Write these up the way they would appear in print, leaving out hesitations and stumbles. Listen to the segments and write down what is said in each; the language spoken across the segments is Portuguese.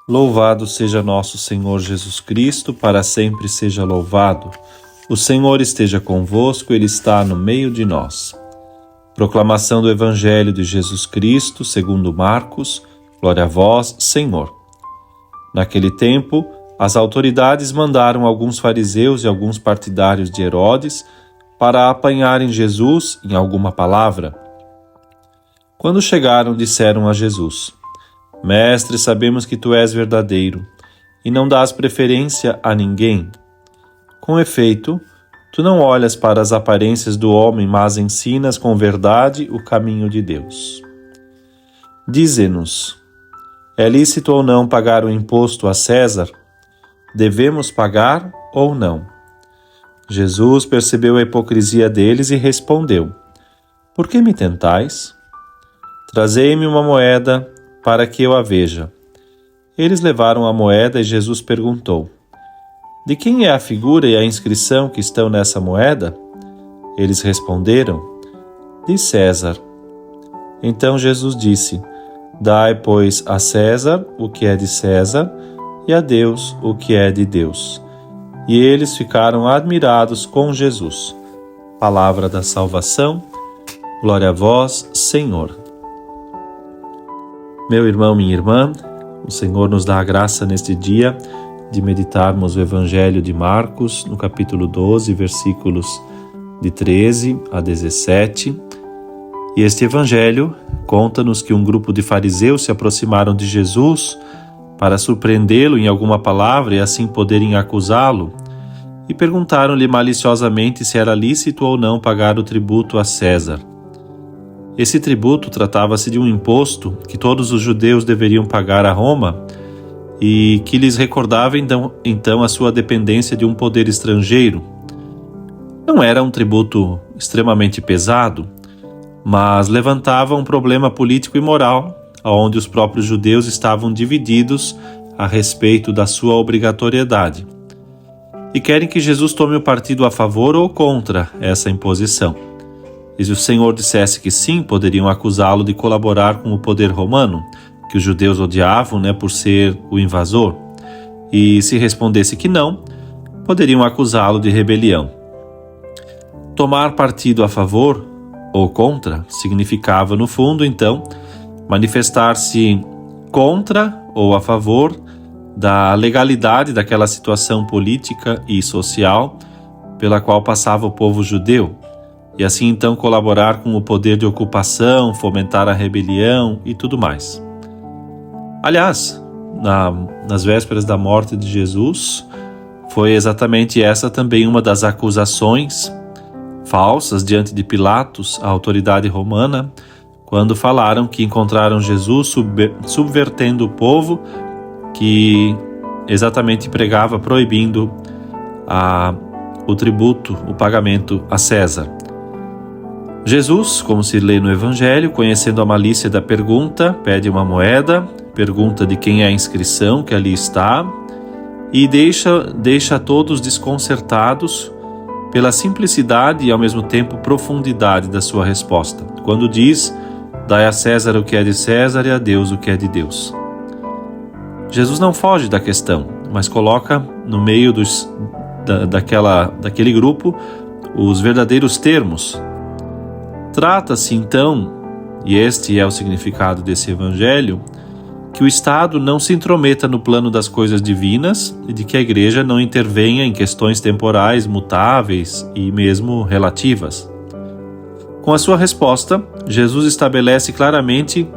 Louvado seja nosso Senhor Jesus Cristo, para sempre seja louvado. O Senhor esteja convosco, Ele está no meio de nós. Proclamação do Evangelho de Jesus Cristo, segundo Marcos. Glória a vós, Senhor. Naquele tempo, as autoridades mandaram alguns fariseus e alguns partidários de Herodes para apanharem Jesus em alguma palavra. Quando chegaram, disseram a Jesus: Mestre, sabemos que tu és verdadeiro e não dás preferência a ninguém. Com efeito, tu não olhas para as aparências do homem, mas ensinas com verdade o caminho de Deus. Dize-nos: é lícito ou não pagar o imposto a César? Devemos pagar ou não? Jesus percebeu a hipocrisia deles e respondeu: Por que me tentais? Trazei-me uma moeda para que eu a veja. Eles levaram a moeda e Jesus perguntou: De quem é a figura e a inscrição que estão nessa moeda? Eles responderam: De César. Então Jesus disse: Dai, pois, a César o que é de César e a Deus o que é de Deus. E eles ficaram admirados com Jesus. Palavra da salvação. Glória a vós, Senhor. Meu irmão, minha irmã, o Senhor nos dá a graça neste dia de meditarmos o Evangelho de Marcos, no capítulo 12, versículos de 13 a 17. E este Evangelho conta-nos que um grupo de fariseus se aproximaram de Jesus para surpreendê-lo em alguma palavra e assim poderem acusá-lo, e perguntaram-lhe maliciosamente se era lícito ou não pagar o tributo a César. Esse tributo tratava-se de um imposto que todos os judeus deveriam pagar a Roma e que lhes recordava então a sua dependência de um poder estrangeiro. Não era um tributo extremamente pesado, mas levantava um problema político e moral, onde os próprios judeus estavam divididos a respeito da sua obrigatoriedade. E querem que Jesus tome o partido a favor ou contra essa imposição. E se o Senhor dissesse que sim, poderiam acusá-lo de colaborar com o poder romano, que os judeus odiavam, por ser o invasor. E se respondesse que não, poderiam acusá-lo de rebelião. Tomar partido a favor ou contra significava, no fundo, então, manifestar-se contra ou a favor da legalidade daquela situação política e social pela qual passava o povo judeu, e assim então colaborar com o poder de ocupação, fomentar a rebelião e tudo mais. Aliás, nas vésperas da morte de Jesus, foi exatamente essa também uma das acusações falsas diante de Pilatos, a autoridade romana, quando falaram que encontraram Jesus subvertendo o povo, que exatamente pregava proibindo o tributo, o pagamento a César. Jesus, como se lê no Evangelho, conhecendo a malícia da pergunta, pede uma moeda, pergunta de quem é a inscrição que ali está e deixa todos desconcertados pela simplicidade e ao mesmo tempo profundidade da sua resposta, quando diz: Dai a César o que é de César e a Deus o que é de Deus. Jesus não foge da questão, mas coloca no meio daquele grupo os verdadeiros termos. Trata-se então, e este é o significado desse Evangelho, que o Estado não se intrometa no plano das coisas divinas e de que a Igreja não intervenha em questões temporais, mutáveis e mesmo relativas. Com a sua resposta, Jesus estabelece claramente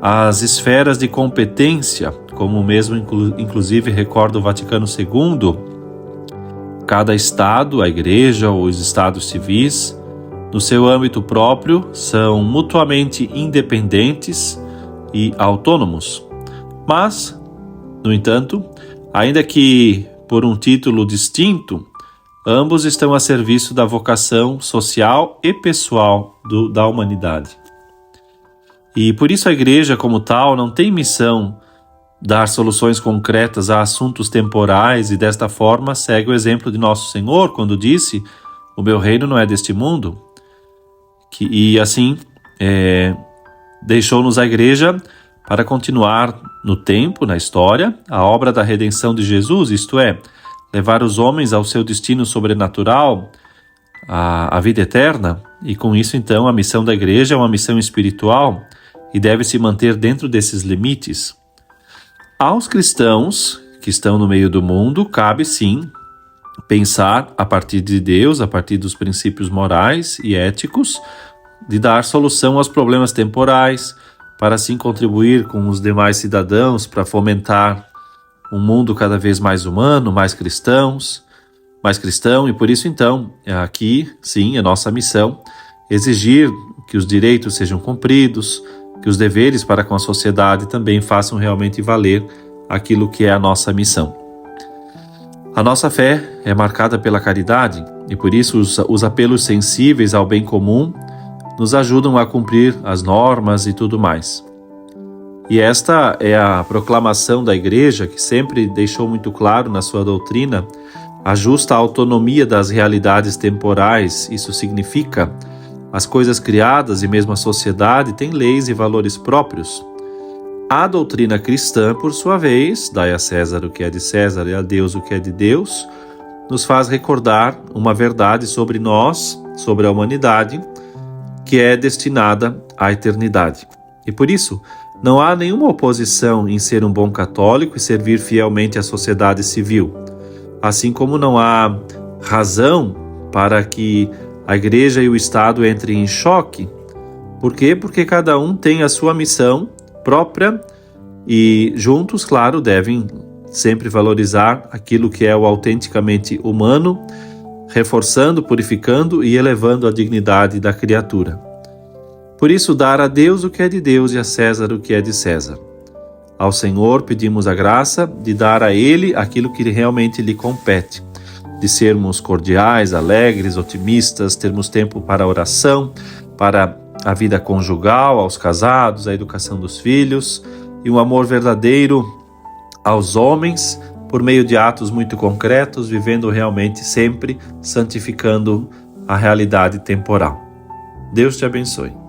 as esferas de competência, como mesmo inclusive recorda o Vaticano II. Cada Estado, a Igreja ou os Estados civis, no seu âmbito próprio, são mutuamente independentes e autônomos. Mas, no entanto, ainda que por um título distinto, ambos estão a serviço da vocação social e pessoal da humanidade. E por isso a Igreja, como tal, não tem missão dar soluções concretas a assuntos temporais e desta forma segue o exemplo de Nosso Senhor quando disse: O meu reino não é deste mundo. E assim deixou-nos a Igreja para continuar no tempo, na história, a obra da redenção de Jesus, isto é, levar os homens ao seu destino sobrenatural, a vida eterna, e com isso então a missão da igreja é uma missão espiritual e deve se manter dentro desses limites. Aos cristãos que estão no meio do mundo, cabe sim pensar a partir de Deus, a partir dos princípios morais e éticos, de dar solução aos problemas temporais, para assim contribuir com os demais cidadãos para fomentar um mundo cada vez mais humano, mais cristão, e por isso então, aqui sim, é nossa missão exigir que os direitos sejam cumpridos, que os deveres para com a sociedade também façam realmente valer aquilo que é a nossa missão. A nossa fé é marcada pela caridade e por isso os apelos sensíveis ao bem comum nos ajudam a cumprir as normas e tudo mais. E esta é a proclamação da Igreja, que sempre deixou muito claro na sua doutrina a justa autonomia das realidades temporais. Isso significa as coisas criadas e mesmo a sociedade têm leis e valores próprios. A doutrina cristã, por sua vez, dai a César o que é de César e a Deus o que é de Deus, nos faz recordar uma verdade sobre nós, sobre a humanidade, que é destinada à eternidade. E por isso, não há nenhuma oposição em ser um bom católico e servir fielmente à sociedade civil, assim como não há razão para que a Igreja e o Estado entrem em choque. Por quê? Porque cada um tem a sua missão própria e juntos, claro, devem sempre valorizar aquilo que é o autenticamente humano, reforçando, purificando e elevando a dignidade da criatura. Por isso, dar a Deus o que é de Deus e a César o que é de César. Ao Senhor pedimos a graça de dar a Ele aquilo que realmente lhe compete, de sermos cordiais, alegres, otimistas, termos tempo para a oração, para a vida conjugal, aos casados, a educação dos filhos e um amor verdadeiro aos homens por meio de atos muito concretos, vivendo realmente sempre santificando a realidade temporal. Deus te abençoe.